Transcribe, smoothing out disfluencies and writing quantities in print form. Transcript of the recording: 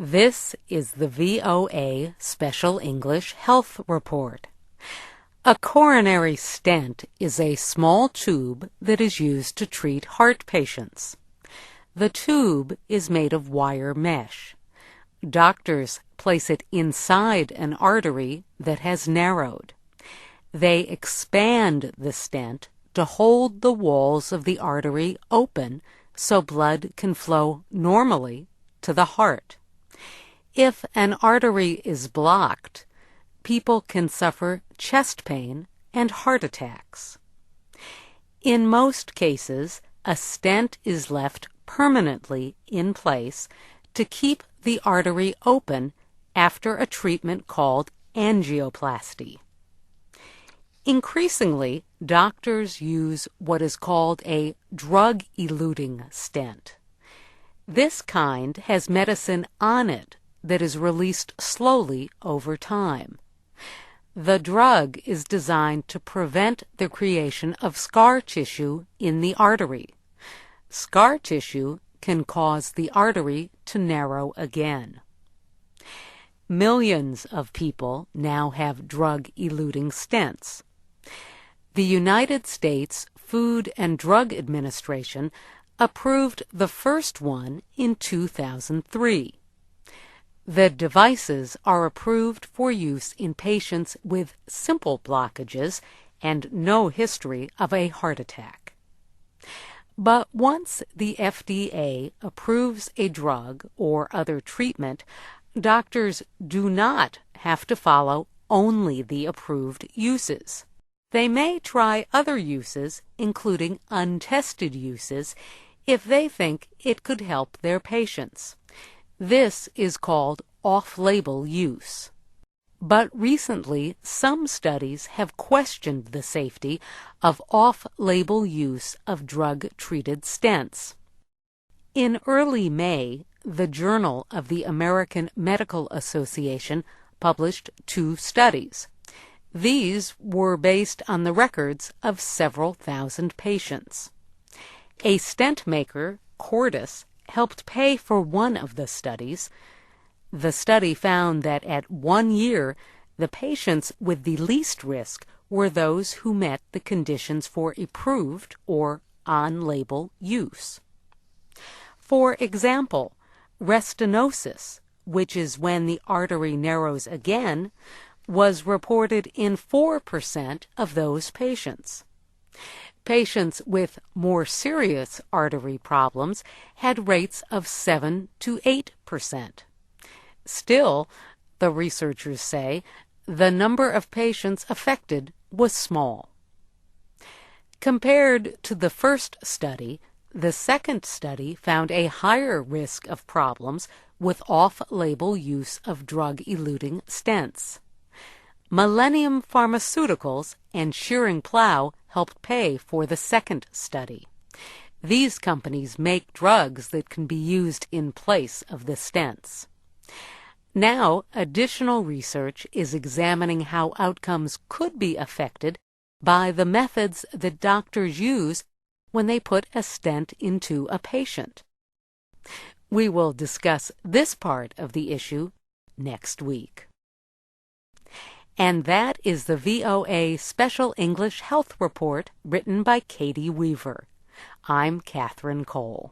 This is the VOA Special English Health Report. A coronary stent is a small tube that is used to treat heart patients. The tube is made of wire mesh. Doctors place it inside an artery that has narrowed. They expand the stent to hold the walls of the artery open so blood can flow normally to the heart. If an artery is blocked, people can suffer chest pain and heart attacks. In most cases, a stent is left permanently in place to keep the artery open after a treatment called angioplasty. Increasingly, doctors use what is called a drug-eluting stent. This kind has medicine on it that is released slowly over time. The drug is designed to prevent the creation of scar tissue in the artery. Scar tissue can cause the artery to narrow again. Millions of people now have drug-eluting stents. The United States Food and Drug Administration approved the first one in 2003. The devices are approved for use in patients with simple blockages and no history of a heart attack. But once the FDA approves a drug or other treatment, doctors do not have to follow only the approved uses. They may try other uses, including untested uses, if they think it could help their patients. This is called off-label use. But recently, some studies have questioned the safety of off-label use of drug-treated stents. In early May, the Journal of the American Medical Association published 2 studies. These were based on the records of several thousand patients. A stent maker, Cordis, helped pay for one of the studies. The study found that at 1 year, the patients with the least risk were those who met the conditions for approved or on-label use. For example, restenosis, which is when the artery narrows again, was reported in 4% of those patients. Patients with more serious artery problems had rates of 7 to 8%. Still, the researchers say, the number of patients affected was small. Compared to the first study, the second study found a higher risk of problems with off-label use of drug-eluting stents. Millennium Pharmaceuticals and Schering-Plough helped pay for the second study. These companies make drugs that can be used in place of the stents. Now, additional research is examining how outcomes could be affected by the methods that doctors use when they put a stent into a patient. We will discuss this part of the issue next week. And that is the VOA Special English Health Report written by Katie Weaver. I'm Catherine Cole.